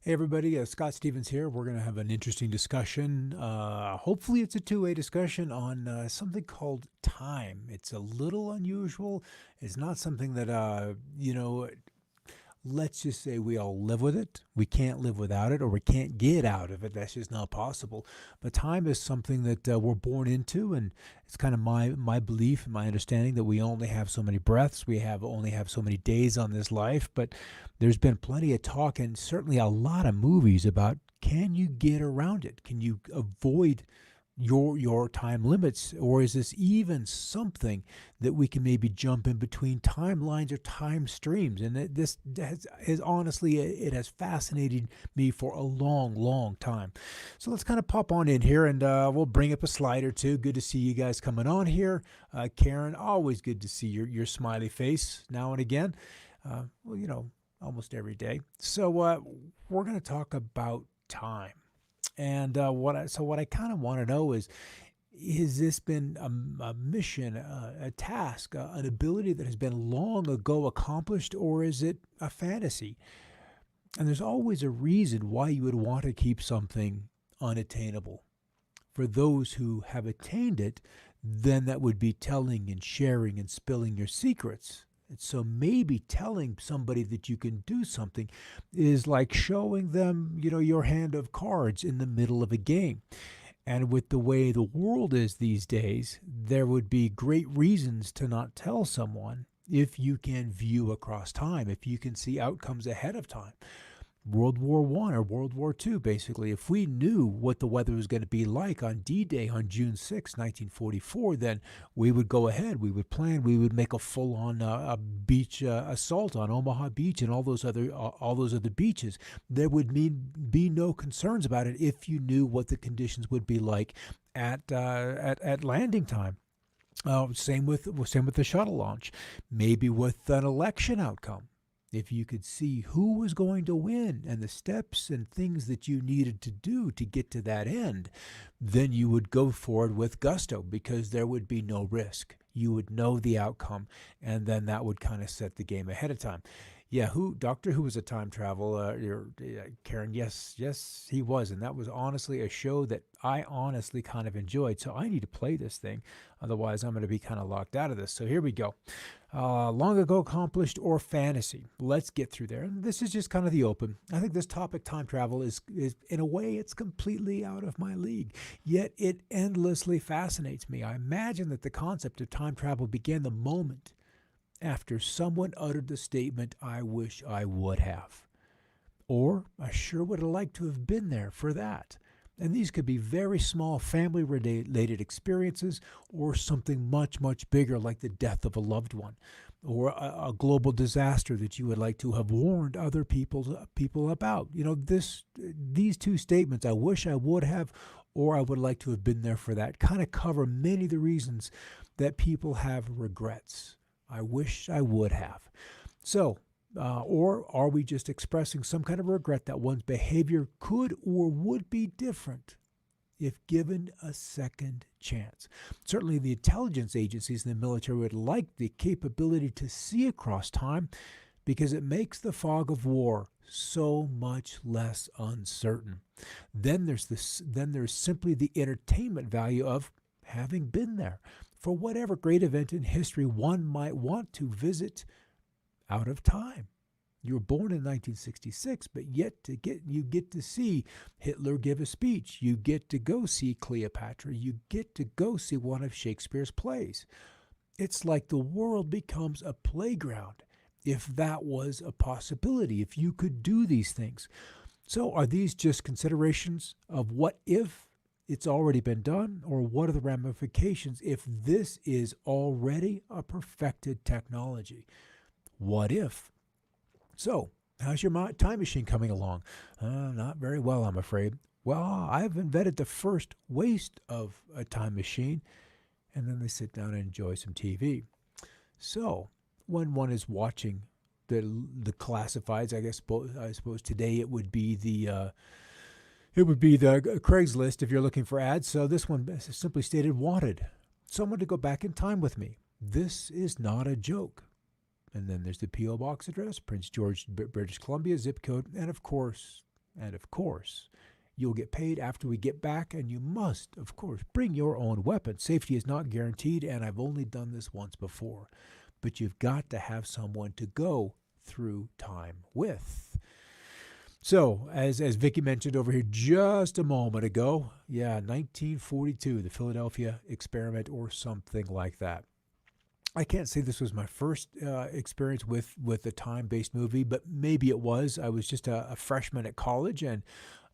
Hey everybody, Scott Stevens here. We're going to have an interesting discussion. Hopefully, it's a two-way discussion on something called time. It's a little unusual. It's not something that let's just say we all live with it. We can't live without it, or we can't get out of it. That's just not possible. But time is something that we're born into, and it's kind of my belief and my understanding that we only have so many breaths. We have only have so many days on this life. But there's been plenty of talk and certainly a lot of movies about can you get around it? Can you avoid your time limits, or is this even something that we can maybe jump in between timelines or time streams? And this has honestly, it has fascinated me for a long time. So let's kind of pop on in here, and we'll bring up a slide or two. Good to see you guys coming on here. Karen, always good to see your smiley face now and again. Well, almost every day. So we're going to talk about time. And what I kind of want to know is this been a mission, a task, an ability that has been long ago accomplished, or is it a fantasy? And there's always a reason why you would want to keep something unattainable. For those who have attained it, then that would be telling and sharing and spilling your secrets. And so maybe telling somebody that you can do something is like showing them, your hand of cards in the middle of a game. And with the way the world is these days, there would be great reasons to not tell someone if you can view across time, if you can see outcomes ahead of time. World War I or World War II, basically. If we knew what the weather was going to be like on D-Day on June 6, 1944, then we would go ahead, we would plan, we would make a full-on beach assault on Omaha Beach and all those other beaches. There would be no concerns about it if you knew what the conditions would be like at landing time. Same with the shuttle launch, maybe with an election outcome. If you could see who was going to win and the steps and things that you needed to do to get to that end, then you would go forward with gusto because there would be no risk. You would know the outcome, and then that would kind of set the game ahead of time. Yeah, Doctor Who was a time travel. Karen, yes, he was, and that was honestly a show that I honestly kind of enjoyed. So I need to play this thing, otherwise I'm going to be kind of locked out of this. So here we go. Long ago accomplished or fantasy. Let's get through there. And this is just kind of the open. I think this topic, time travel, is in a way, it's completely out of my league. Yet it endlessly fascinates me. I imagine that the concept of time travel began the moment after someone uttered the statement, "I wish I would have." Or, "I sure would have liked to have been there for that." And these could be very small family related experiences, or something much bigger like the death of a loved one, or a global disaster that you would like to have warned other people about. These two statements, "I wish I would have," or "I would like to have been there for that," kind of cover many of the reasons that people have regrets. I wish I would have. So, or are we just expressing some kind of regret that one's behavior could or would be different if given a second chance? Certainly, the intelligence agencies in the military would like the capability to see across time because it makes the fog of war so much less uncertain. Then there's simply the entertainment value of having been there for whatever great event in history one might want to visit out of time. You were born in 1966, but you get to see Hitler give a speech. You get to go see Cleopatra. You get to go see one of Shakespeare's plays. It's like the world becomes a playground if that was a possibility, if you could do these things. So are these just considerations of what if it's already been done, or what are the ramifications if this is already a perfected technology? What if? So, how's your time machine coming along? Not very well, I'm afraid. Well, I've invented the first waste of a time machine, and then they sit down and enjoy some TV. So, when one is watching the classifieds, I suppose today it would be the Craigslist if you're looking for ads. So this one simply stated, "Wanted. Someone to go back in time with me. This is not a joke." And then there's the P.O. Box address, Prince George, British Columbia, zip code, and of course, And of course, you'll get paid after we get back, and you must, of course, bring your own weapon. Safety is not guaranteed, and I've only done this once before. But you've got to have someone to go through time with. So, as Vicky mentioned over here just a moment ago, yeah, 1942, the Philadelphia experiment or something like that. I can't say this was my first experience with a time-based movie, but maybe it was. I was just a freshman at college, and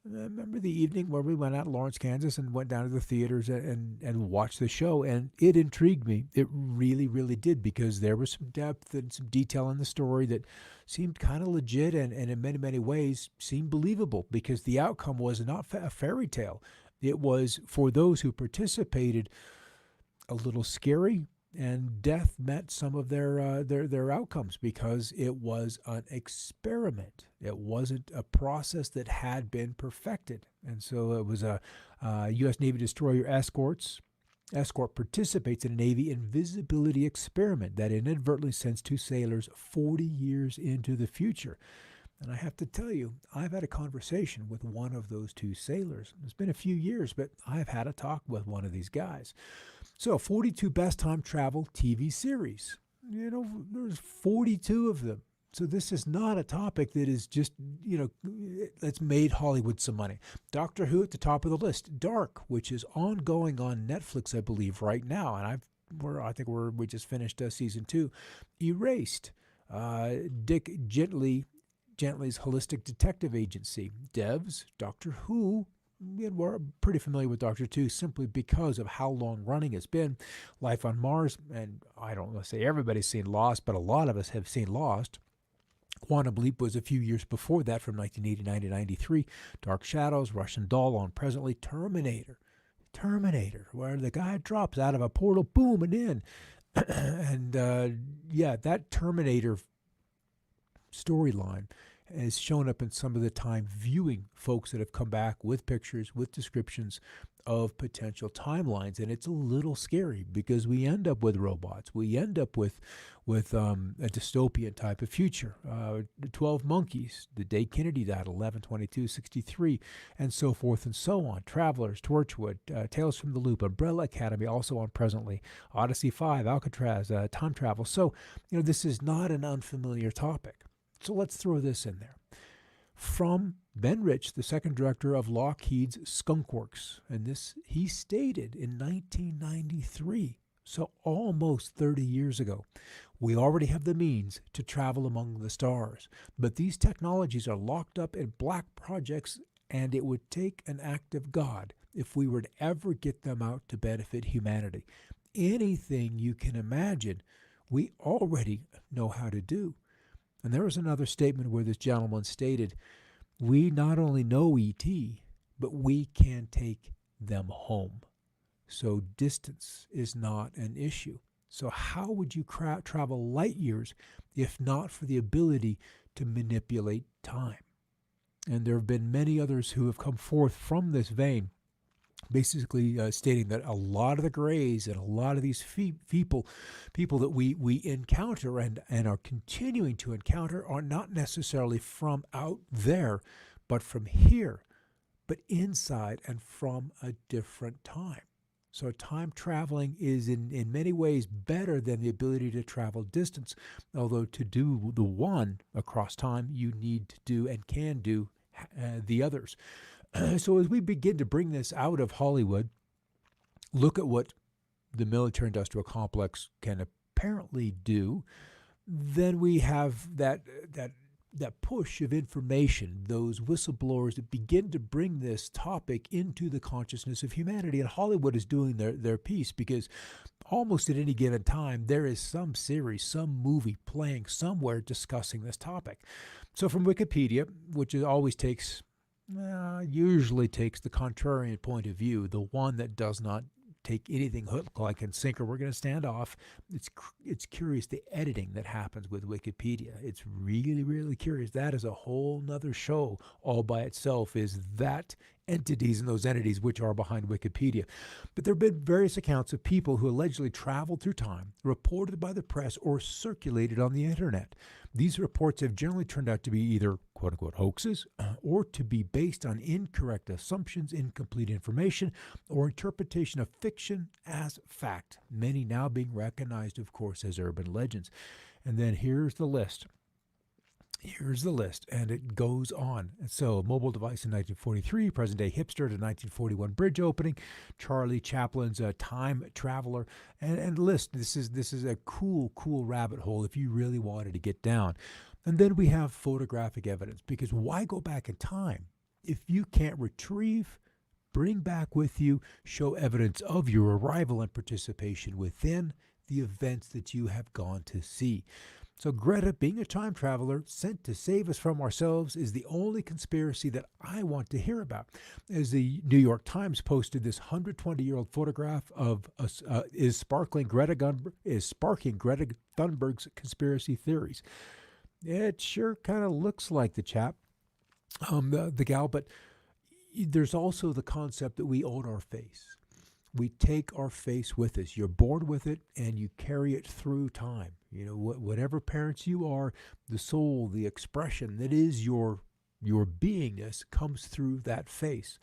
I remember the evening where we went out to Lawrence, Kansas, and went down to the theaters and watched the show, and it intrigued me. It really, really did, because there was some depth and some detail in the story that seemed kind of legit and in many, many ways seemed believable, because the outcome was not a fairy tale. It was, for those who participated, a little scary, and death met some of their outcomes, because it was an experiment. It wasn't a process that had been perfected, and so it was a U.S. Navy destroyer escort participates in a Navy invisibility experiment that inadvertently sends two sailors 40 years into the future. And I have to tell you, I've had a conversation with one of those two sailors. It's been a few years, but I've had a talk with one of these guys. So, 42 best time travel TV series. There's 42 of them. So this is not a topic that is just, that's made Hollywood some money. Doctor Who at the top of the list. Dark, which is ongoing on Netflix, I believe, right now. And we just finished season 2. Erased. Dick Gently's Holistic Detective Agency. Devs, Doctor Who. We're pretty familiar with Doctor Who simply because of how long running it's been. Life on Mars, and I don't want to say everybody's seen Lost, but a lot of us have seen Lost. Quantum Leap was a few years before that, from 1989 to 93. Dark Shadows, Russian Doll, on presently Terminator, where the guy drops out of a portal, boom, and in. And that Terminator storyline has shown up in some of the time viewing folks that have come back with pictures, with descriptions of potential timelines. And it's a little scary, because we end up with robots. We end up with a dystopian type of future. 12 Monkeys, the day Kennedy died, 11/22/63, and so forth and so on. Travelers, Torchwood, Tales from the Loop, Umbrella Academy, also on presently. Odyssey 5, Alcatraz, time travel. So, this is not an unfamiliar topic. So let's throw this in there. From Ben Rich, the second director of Lockheed's Skunk Works, and this he stated in 1993, so almost 30 years ago, we already have the means to travel among the stars, but these technologies are locked up in black projects, and it would take an act of God if we were to ever get them out to benefit humanity. Anything you can imagine, we already know how to do. And there was another statement where this gentleman stated, we not only know ET, but we can take them home. So distance is not an issue. So how would you travel light years if not for the ability to manipulate time? And there have been many others who have come forth from this vein, basically stating that a lot of the grays and a lot of these people that we encounter and are continuing to encounter are not necessarily from out there, but from here, but inside and from a different time. So time traveling is in many ways better than the ability to travel distance, although to do the one across time, you need to do and can do the others. So as we begin to bring this out of Hollywood, look at what the military-industrial complex can apparently do, then we have that push of information, those whistleblowers that begin to bring this topic into the consciousness of humanity. And Hollywood is doing their piece, because almost at any given time, there is some series, some movie playing somewhere discussing this topic. So from Wikipedia, which usually takes the contrarian point of view, the one that does not take anything hook, line, and sinker. We're going to stand off. It's curious, the editing that happens with Wikipedia. It's really, really curious. That is a whole nother show all by itself, is that entities and those entities which are behind Wikipedia. But there have been various accounts of people who allegedly traveled through time, reported by the press, or circulated on the internet. These reports have generally turned out to be either quote unquote hoaxes or to be based on incorrect assumptions, incomplete information, or interpretation of fiction as fact, many now being recognized, of course, as urban legends. And then here's the list. Here's the list, and it goes on. So, mobile device in 1943, present day hipster to 1941 bridge opening, Charlie Chaplin's time traveler, and list. This is a cool rabbit hole if you really wanted to get down. And then we have photographic evidence, because why go back in time if you can't retrieve, bring back with you, show evidence of your arrival and participation within the events that you have gone to see? So Greta, being a time traveler sent to save us from ourselves, is the only conspiracy that I want to hear about. As the New York Times posted, this 120-year-old photograph of is sparking Greta Thunberg's conspiracy theories. It sure kind of looks like the chap, the gal, but there's also the concept that we own our face. We take our face with us. You're born with it, and you carry it through time. You know, whatever parents you are, the soul, the expression that is your beingness comes through that face.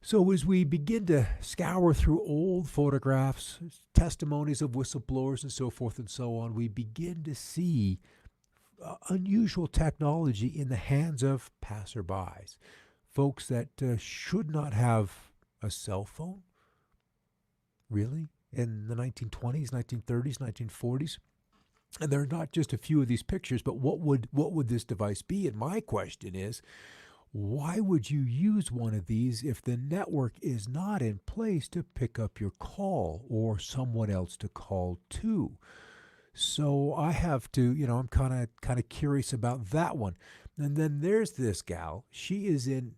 So as we begin to scour through old photographs, testimonies of whistleblowers, and so forth and so on, we begin to see unusual technology in the hands of passerbys, folks that should not have a cell phone. Really? In the 1920s, 1930s, 1940s? And there are not just a few of these pictures, but what would this device be? And my question is, why would you use one of these if the network is not in place to pick up your call or someone else to call to? So I have to, I'm kind of curious about that one. And then there's this gal. She is in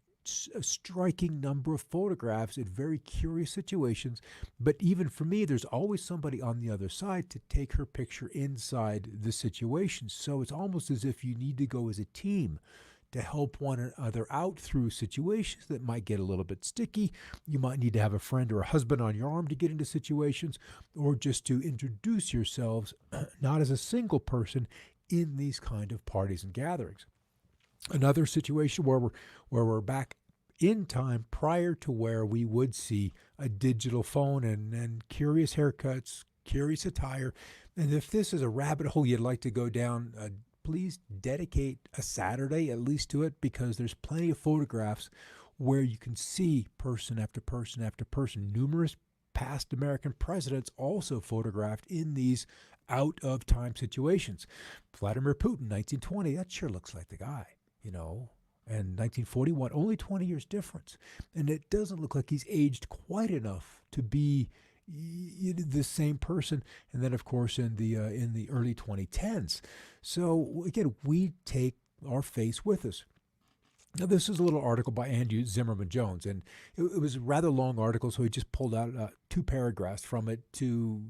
a striking number of photographs in very curious situations, but even for me, there's always somebody on the other side to take her picture inside the situation. So it's almost as if you need to go as a team to help one another out through situations that might get a little bit sticky. You might need to have a friend or a husband on your arm to get into situations, or just to introduce yourselves, not as a single person, in these kind of parties and gatherings. Another situation where we're back in time prior to where we would see a digital phone and curious haircuts, curious attire. And if this is a rabbit hole you'd like to go down, please dedicate a Saturday at least to it, because there's plenty of photographs where you can see person after person after person. Numerous past American presidents also photographed in these out of time situations. Vladimir Putin, 1920, that sure looks like the guy. And 1941, only 20 years difference. And it doesn't look like he's aged quite enough to be the same person. And then, of course, in the early 2010s. So, again, we take our face with us. Now, this is a little article by Andrew Zimmerman Jones, and it was a rather long article, so he just pulled out 2 paragraphs from it to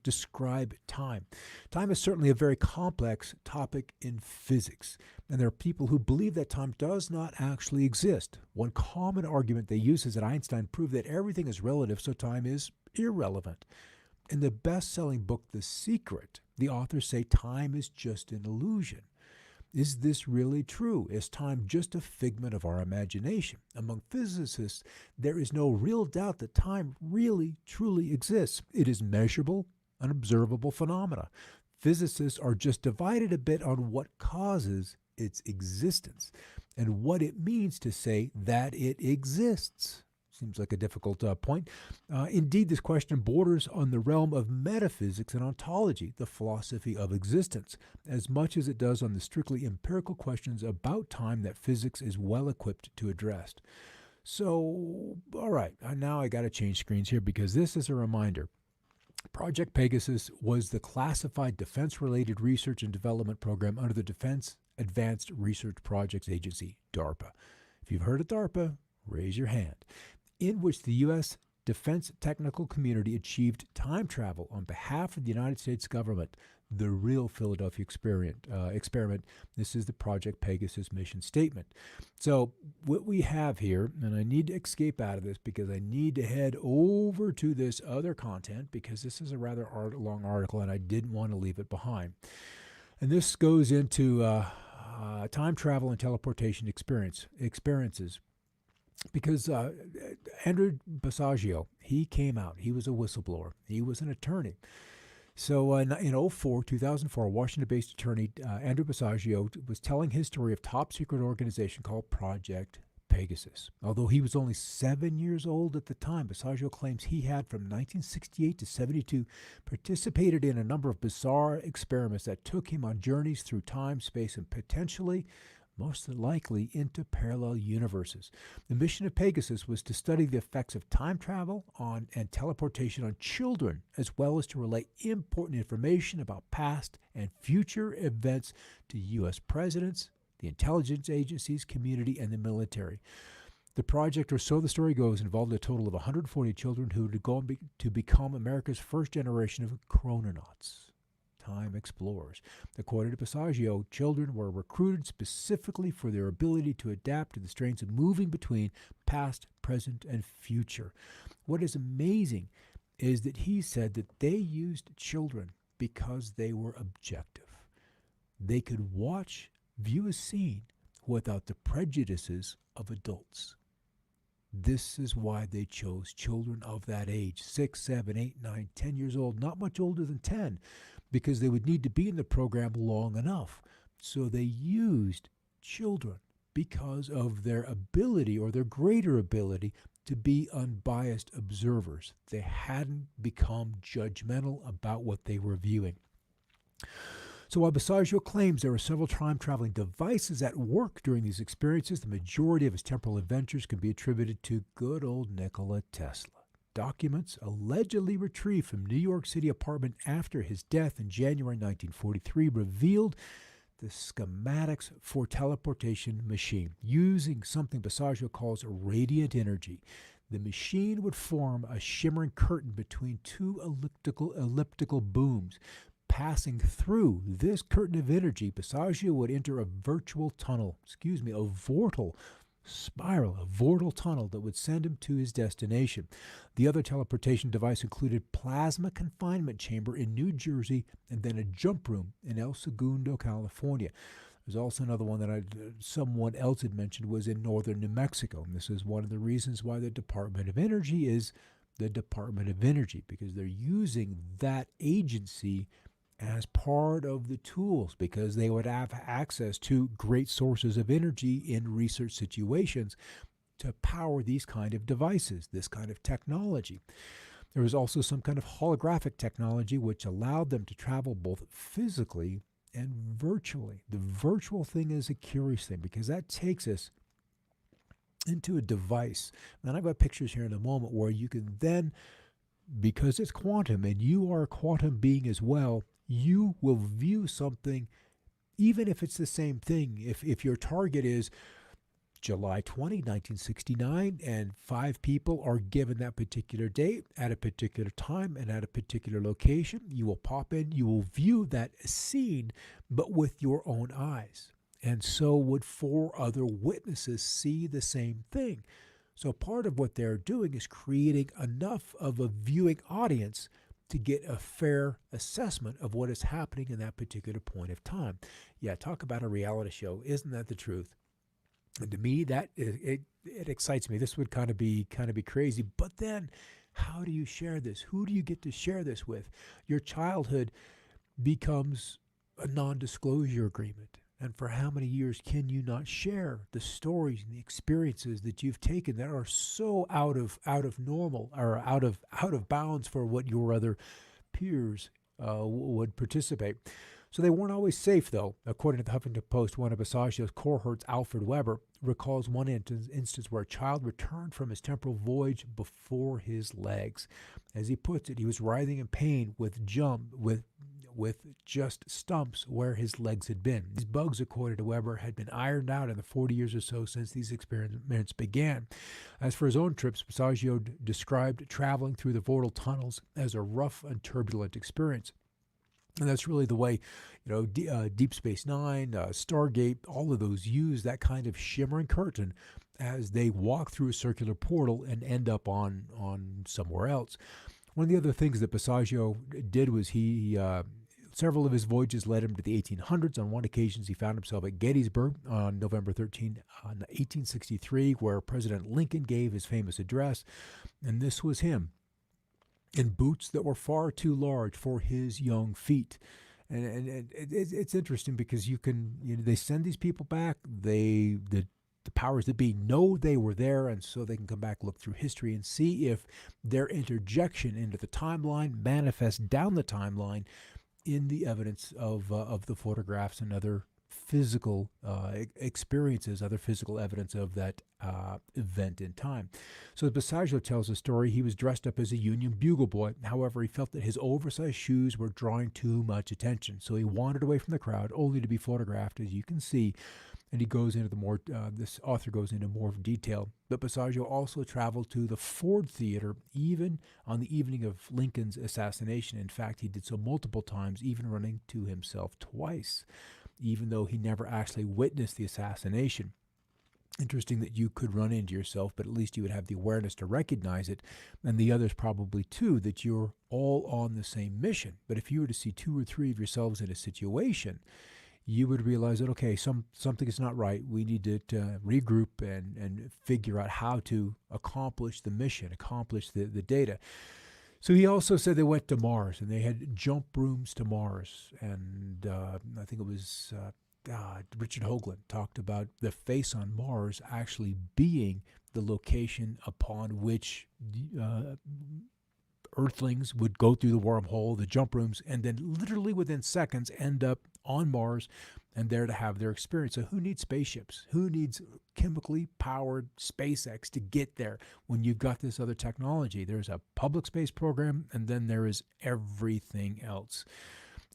describe time. Time is certainly a very complex topic in physics, and there are people who believe that time does not actually exist. One common argument they use is that Einstein proved that everything is relative, so time is irrelevant. In the best-selling book, The Secret, the authors say time is just an illusion. Is this really true? Is time just a figment of our imagination? Among physicists, there is no real doubt that time really, truly exists. It is measurable, an observable phenomena. Physicists are just divided a bit on what causes its existence and what it means to say that it exists. Seems like a difficult point. Indeed, this question borders on the realm of metaphysics and ontology, the philosophy of existence, as much as it does on the strictly empirical questions about time that physics is well equipped to address. So, all right, now I got to change screens here, because this is a reminder. Project Pegasus was the classified defense-related research and development program under the Defense Advanced Research Projects Agency, DARPA. If you've heard of DARPA, raise your hand. In which the U.S. defense technical community achieved time travel on behalf of the United States government, the real Philadelphia experiment. This is the Project Pegasus mission statement. So what we have here, and I need to escape out of this because I need to head over to this other content, because this is a rather long article and I didn't want to leave it behind. And this goes into time travel and teleportation experiences because Andrew Basaggio, he came out. He was a whistleblower. He was an attorney. So in 2004, Washington-based attorney Andrew Basaggio was telling his story of top secret organization called Project Pegasus. Although he was only 7 years old at the time, Basaggio claims he had, from 1968 to 72, participated in a number of bizarre experiments that took him on journeys through time, space, and potentially, most likely, into parallel universes. The mission of Pegasus was to study the effects of time travel on and teleportation on children, as well as to relay important information about past and future events to U.S. presidents, the intelligence agencies, community, and the military. The project, or so the story goes, involved a total of 140 children who would go on to become America's first generation of chrononauts, time explorers. According to Basaggio, children were recruited specifically for their ability to adapt to the strains of moving between past, present, and future. What is amazing is that he said that they used children because they were objective. They could view a scene without the prejudices of adults. This is why they chose children of that age, 6, 7, 8, 9, 10 years old, not much older than 10, because they would need to be in the program long enough. So they used children because of their ability, or their greater ability, to be unbiased observers. They hadn't become judgmental about what they were viewing. So while Basaggio claims there were several time-traveling devices at work during these experiences, the majority of his temporal adventures can be attributed to good old Nikola Tesla. Documents allegedly retrieved from New York City apartment after his death in January 1943 revealed the schematics for teleportation machine, using something Basaggio calls radiant energy. The machine would form a shimmering curtain between two elliptical booms. Passing through this curtain of energy, Basaggio would enter a vortal spiral, a vortal tunnel that would send him to his destination. The other teleportation device included plasma confinement chamber in New Jersey and then a jump room in El Segundo, California. There's also another one that someone else had mentioned was in northern New Mexico. And this is one of the reasons why the Department of Energy is the Department of Energy, because they're using that agency as part of the tools, because they would have access to great sources of energy in research situations to power these kind of devices, this kind of technology. There was also some kind of holographic technology which allowed them to travel both physically and virtually. The virtual thing is a curious thing because that takes us into a device. And I've got pictures here in a moment where you can then, because it's quantum and you are a quantum being as well, you will view something, even if it's the same thing. If your target is July 20, 1969, and 5 people are given that particular date at a particular time and at a particular location, you will pop in, you will view that scene, but with your own eyes. And so would 4 other witnesses see the same thing. So part of what they're doing is creating enough of a viewing audience to get a fair assessment of what is happening in that particular point of time. Yeah, talk about a reality show. Isn't that the truth? And to me, that it excites me. This would kind of be crazy. But then, how do you share this? Who do you get to share this with? Your childhood becomes a non-disclosure agreement. And for how many years can you not share the stories and the experiences that you've taken that are so out of normal, or out of bounds for what your other peers would participate? So they weren't always safe, though. According to the Huffington Post, one of Basaggio's cohorts, Alfred Weber, recalls one instance where a child returned from his temporal voyage before his legs. As he puts it, he was writhing in pain with just stumps where his legs had been. These bugs, according to Weber, had been ironed out in the 40 years or so since these experiments began. As for his own trips, Basaggio described traveling through the vortal tunnels as a rough and turbulent experience. And that's really the way, Deep Space Nine, Stargate, all of those use that kind of shimmering curtain as they walk through a circular portal and end up on somewhere else. One of the other things that Basaggio did was he Several of his voyages led him to the 1800s. On one occasion, he found himself at Gettysburg on November 13, 1863, where President Lincoln gave his famous address. And this was him in boots that were far too large for his young feet. And it's interesting because they send these people back. The powers that be know they were there, and so they can come back, look through history, and see if their interjection into the timeline manifests down the timeline in the evidence of the photographs and other physical experiences, other physical evidence of that event in time. So Passaggio tells the story. He was dressed up as a Union bugle boy. However, he felt that his oversized shoes were drawing too much attention. So he wandered away from the crowd, only to be photographed, as you can see. And he goes into this author goes into more detail. But Passaggio also traveled to the Ford Theater even on the evening of Lincoln's assassination. In fact, he did so multiple times, even running to himself twice, even though he never actually witnessed the assassination. Interesting that you could run into yourself, but at least you would have the awareness to recognize it, and the others probably too, that you're all on the same mission. But if you were to see two or three of yourselves in a situation, you would realize that, okay, something is not right. We need to regroup and figure out how to accomplish the mission, accomplish the data. So he also said they went to Mars, and they had jump rooms to Mars. And I think it was Richard Hoagland talked about the face on Mars actually being the location upon which Earthlings would go through the wormhole, the jump rooms, and then literally within seconds end up on Mars and there to have their experience. So who needs spaceships? Who needs chemically powered SpaceX to get there when you've got this other technology? There's a public space program, and then there is everything else.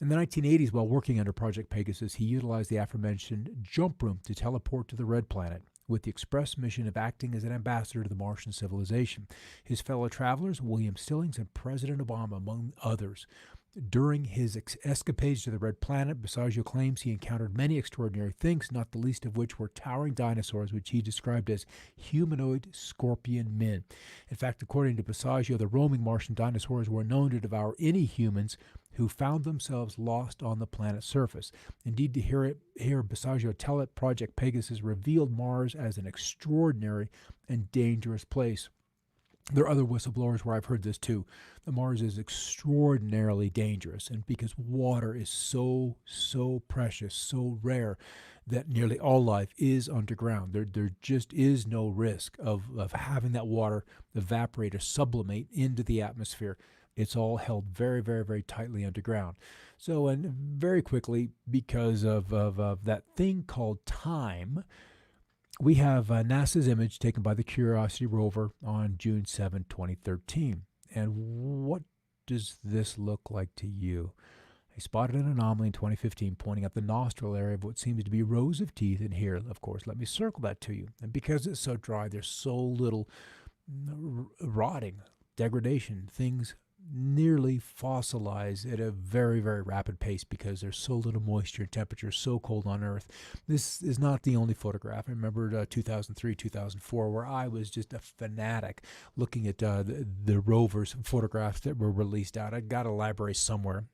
In the 1980s, while working under Project Pegasus, he utilized the aforementioned jump room to teleport to the Red Planet, with the express mission of acting as an ambassador to the Martian civilization. His fellow travelers, William Stillings and President Obama, among others. During his escapades to the Red Planet, Passaggio claims he encountered many extraordinary things, not the least of which were towering dinosaurs, which he described as humanoid scorpion men. In fact, according to Passaggio, the roaming Martian dinosaurs were known to devour any humans who found themselves lost on the planet's surface. Indeed, to hear Passaggio tell it, Project Pegasus revealed Mars as an extraordinary and dangerous place. There are other whistleblowers where I've heard this too. The Mars is extraordinarily dangerous, and because water is so precious, so rare, that nearly all life is underground. There just is no risk of having that water evaporate or sublimate into the atmosphere. It's all held very, very, very tightly underground. So, and very quickly, because of that thing called time, we have NASA's image taken by the Curiosity rover on June 7, 2013. And what does this look like to you? I spotted an anomaly in 2015 pointing at the nostril area of what seems to be rows of teeth. And here, of course, let me circle that to you. And because it's so dry, there's so little rotting, degradation, things nearly fossilize at a very, very rapid pace because there's so little moisture and temperature, so cold on Earth. This is not the only photograph. I remember 2003, 2004, where I was just a fanatic looking at the rover's photographs that were released out. I got a library somewhere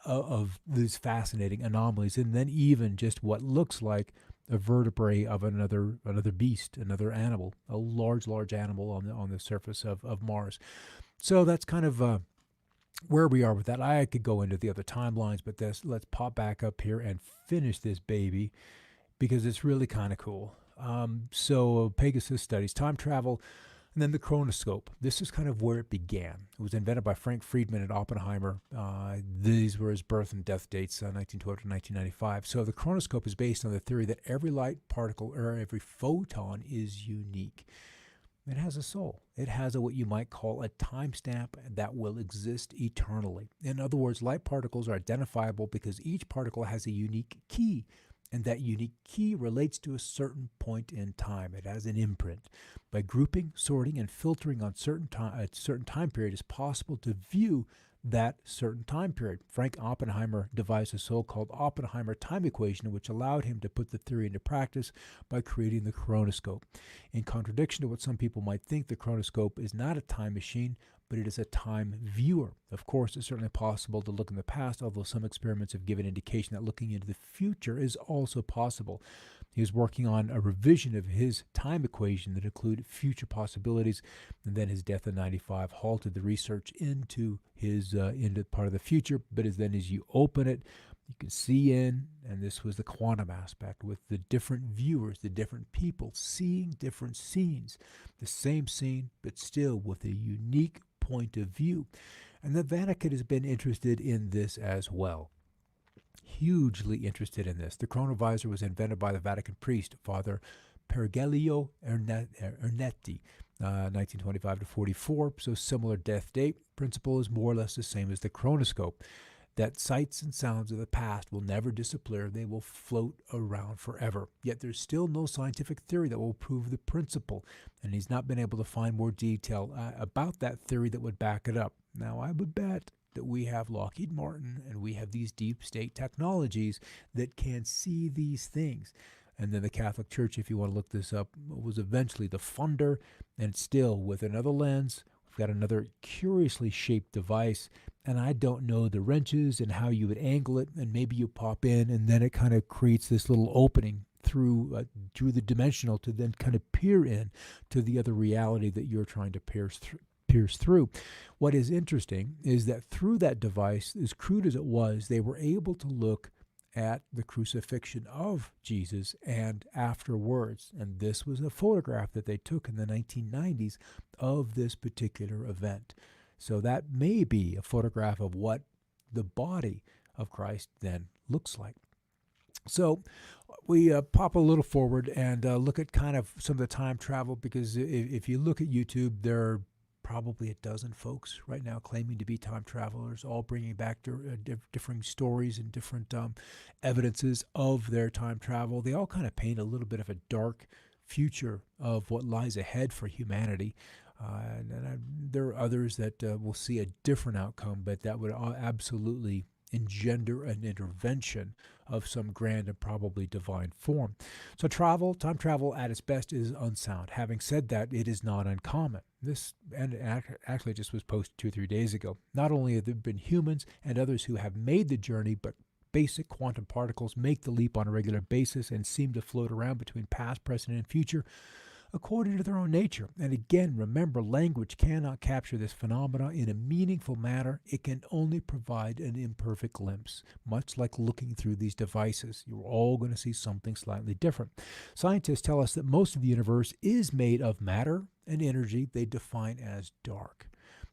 of these fascinating anomalies, and then even just what looks like a vertebrae of another beast, another animal, a large animal on the surface of Mars. So that's kind of where we are with that. I could go into the other timelines, but let's pop back up here and finish this baby because it's really kind of cool. So Pegasus studies time travel, and then the chronoscope. This is kind of where it began. It was invented by Frank Friedman at Oppenheimer. These were his birth and death dates, 1912 to 1995. So the chronoscope is based on the theory that every light particle or every photon is unique. It has a soul. It has what you might call a timestamp that will exist eternally. In other words, light particles are identifiable because each particle has a unique key, and that unique key relates to a certain point in time. It has an imprint. By grouping, sorting, and filtering on a certain time period, it's possible to view that certain time period. Frank Oppenheimer devised a so-called Oppenheimer time equation, which allowed him to put the theory into practice by creating the chronoscope. In contradiction to what some people might think, the chronoscope is not a time machine, but it is a time viewer. Of course, it's certainly possible to look in the past, although some experiments have given indication that looking into the future is also possible. He was working on a revision of his time equation that included future possibilities, and then his death in '95 halted the research into into part of the future. But as you open it, you can see in, and this was the quantum aspect, with the different viewers, the different people seeing different scenes, the same scene, but still with a unique point of view. And the Vatican has been interested in this as well. Hugely interested in this. The chronovisor was invented by the Vatican priest, Father Pergelio Ernetti, 1925 to 44, so similar death date. Principle is more or less the same as the chronoscope, that sights and sounds of the past will never disappear, they will float around forever. Yet there's still no scientific theory that will prove the principle, and he's not been able to find more detail about that theory that would back it up. Now, I would bet that we have Lockheed Martin and we have these deep state technologies that can see these things. And then the Catholic Church, if you want to look this up, was eventually the funder, and still with another lens, we've got another curiously shaped device, and I don't know the wrenches and how you would angle it, and maybe you pop in, and then it kind of creates this little opening through the dimensional to then kind of peer in to the other reality that you're trying to pierce through. What is interesting is that through that device, as crude as it was, they were able to look at the crucifixion of Jesus and afterwards. And this was a photograph that they took in the 1990s of this particular event. So that may be a photograph of what the body of Christ then looks like. So we pop a little forward and look at kind of some of the time travel, because if you look at YouTube, there are probably a dozen folks right now claiming to be time travelers, all bringing back different stories and different evidences of their time travel. They all kind of paint a little bit of a dark future of what lies ahead for humanity. There are others that will see a different outcome, but that would absolutely engender an intervention of some grand and probably divine form. So time travel at its best is unsound. Having said that, it is not uncommon. This, and actually just was posted 2 or 3 days ago. Not only have there been humans and others who have made the journey, but basic quantum particles make the leap on a regular basis and seem to float around between past, present, and future according to their own nature. And again, remember, language cannot capture this phenomena in a meaningful manner. It can only provide an imperfect glimpse. Much like looking through these devices, you're all going to see something slightly different. Scientists tell us that most of the universe is made of matter and energy they define as dark.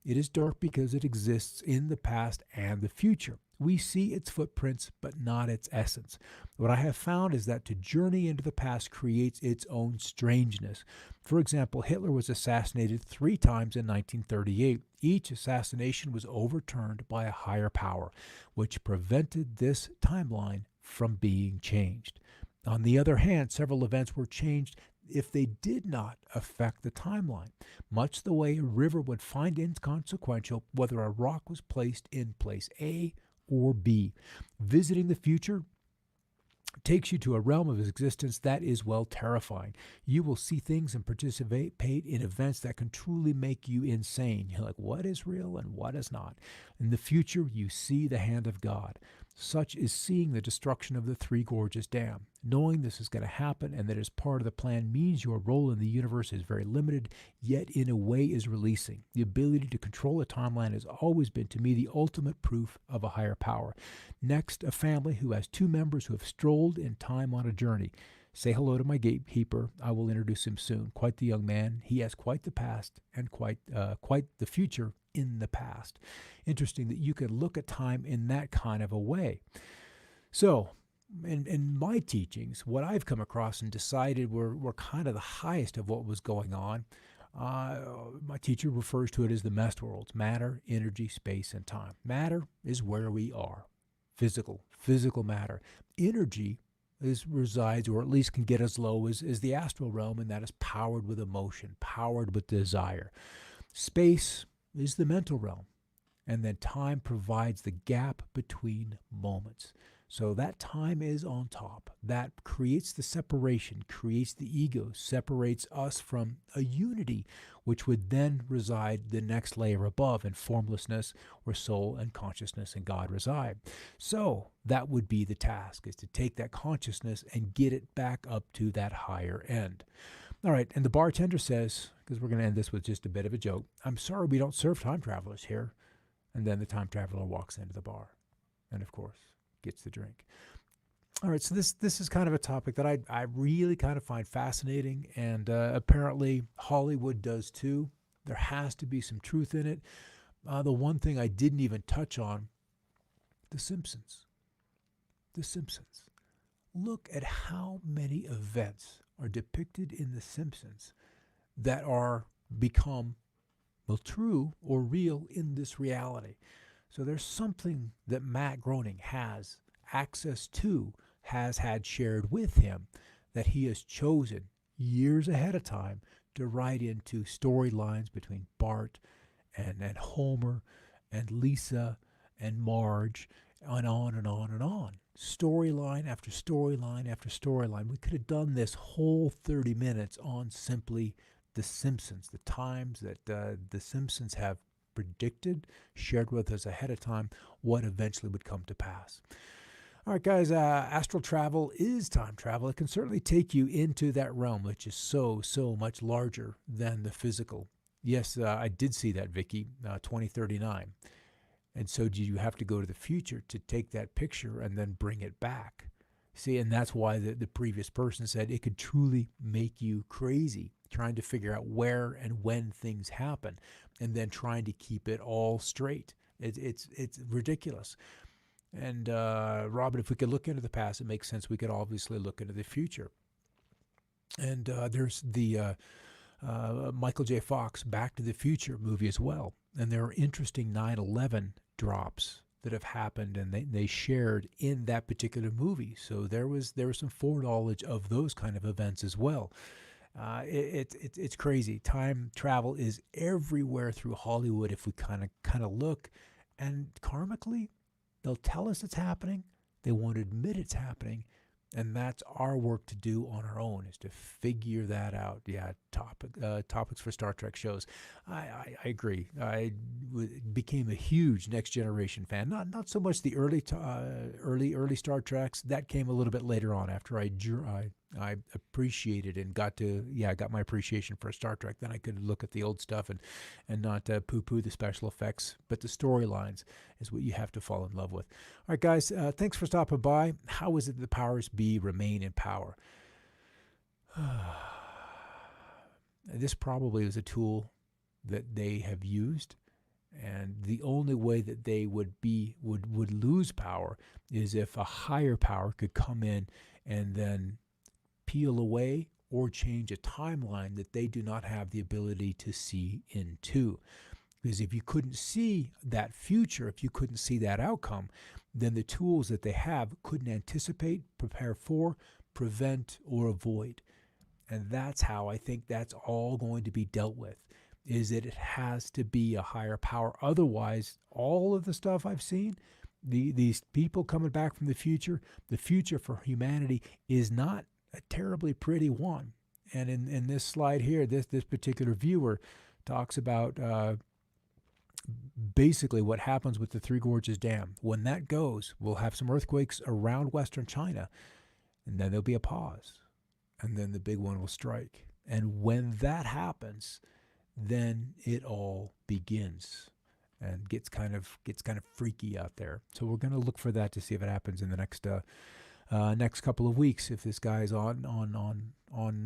It is dark because it exists in the past and the future. We see its footprints, but not its essence. What I have found is that to journey into the past creates its own strangeness. For example, Hitler was assassinated 3 times in 1938. Each assassination was overturned by a higher power, which prevented this timeline from being changed. On the other hand, several events were changed if they did not affect the timeline, much the way a river would find inconsequential whether a rock was placed in place A or B. Visiting the future takes you to a realm of existence that is, well, terrifying. You will see things and participate in events that can truly make you insane. You're like, what is real and what is not? In the future, you see the hand of God. Such is seeing the destruction of the Three Gorges Dam. Knowing this is going to happen and that it is part of the plan means your role in the universe is very limited, yet in a way is releasing. The ability to control a timeline has always been, to me, the ultimate proof of a higher power. Next, a family who has 2 members who have strolled in time on a journey. Say hello to my gatekeeper. I will introduce him soon. Quite the young man. He has quite the past and quite the future in the past. Interesting that you could look at time in that kind of a way. So, in my teachings, what I've come across and decided were kind of the highest of what was going on. My teacher refers to it as the MEST worlds: matter, energy, space, and time. Matter is where we are. Physical matter. Energy resides, or at least can get as low as the astral realm, and that is powered with emotion, powered with desire. Space is the mental realm. And then time provides the gap between moments. So that time is on top. That creates the separation, creates the ego, separates us from a unity, which would then reside the next layer above in formlessness, where soul and consciousness and God reside. So that would be the task, is to take that consciousness and get it back up to that higher end. All right, and the bartender says, because we're going to end this with just a bit of a joke, "I'm sorry we don't serve time travelers here." And then the time traveler walks into the bar and, of course, gets the drink. All right, so this is kind of a topic that I really kind of find fascinating, and apparently Hollywood does too. There has to be some truth in it. The one thing I didn't even touch on, The Simpsons. The Simpsons. Look at how many events are depicted in The Simpsons that are become, well, true or real in this reality. So there's something that Matt Groening has access to, has had shared with him, that he has chosen years ahead of time to write into storylines between Bart and Homer and Lisa and Marge, and on and on and on. Storyline after storyline after storyline. We could have done this whole 30 minutes on simply The Simpsons, the times that The Simpsons have predicted, shared with us ahead of time, what eventually would come to pass. All right, guys, astral travel is time travel. It can certainly take you into that realm, which is so much larger than the physical. Yes, I did see that, Vicky, 2039. And so do you have to go to the future to take that picture and then bring it back? See, and that's why the previous person said it could truly make you crazy, trying to figure out where and when things happen, and then trying to keep it all straight. It's ridiculous. And Robin, if we could look into the past, it makes sense. We could obviously look into the future. And there's the Michael J. Fox Back to the Future movie as well. And there are interesting 9/11 drops that have happened, and they shared in that particular movie. So there was some foreknowledge of those kind of events as well. It's crazy. Time travel is everywhere through Hollywood if we kind of look, and karmically, they'll tell us it's happening. They won't admit it's happening. And that's our work to do on our own, is to figure that out. Yeah, topics for Star Trek shows. I agree. Became a huge Next Generation fan. Not so much the early Star Treks. That came a little bit later on after I appreciated and got my appreciation for Star Trek. Then I could look at the old stuff and not poo-poo the special effects. But the storylines is what you have to fall in love with. All right, guys, thanks for stopping by. How is it the powers be remain in power? This probably is a tool that they have used, and the only way that they would lose power is if a higher power could come in and then peel away or change a timeline that they do not have the ability to see into. Because if you couldn't see that future, if you couldn't see that outcome, then the tools that they have couldn't anticipate, prepare for, prevent, or avoid. And that's how I think that's all going to be dealt with, is that it has to be a higher power. Otherwise, all of the stuff I've seen, these people coming back from the future for humanity is not a terribly pretty one. And in this slide here, this particular viewer talks about basically what happens with the Three Gorges Dam. When that goes, we'll have some earthquakes around Western China, and then there'll be a pause, and then the big one will strike. And when that happens, then it all begins and gets kind of freaky out there. So we're going to look for that to see if it happens in the next couple of weeks, if this guy's on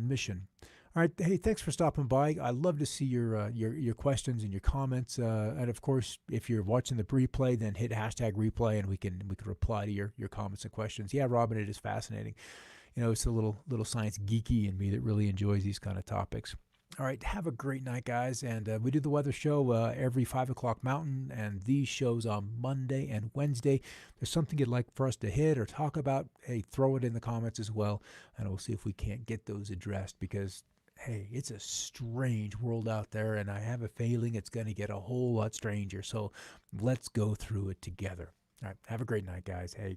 mission. All right, hey, thanks for stopping by. I love to see your questions and your comments, and of course, if you're watching the replay, then hit #replay, and we can reply to your comments and questions. Yeah, Robin, it is fascinating. You know, it's a little science geeky in me that really enjoys these kind of topics. All right, have a great night, guys. And we do the weather show every 5 o'clock Mountain, and these shows on Monday and Wednesday. There's something you'd like for us to hit or talk about, hey, throw it in the comments as well, and we'll see if we can't get those addressed, because hey, it's a strange world out there, and I have a feeling it's going to get a whole lot stranger. So let's go through it together. All right. Have a great night, guys. Hey,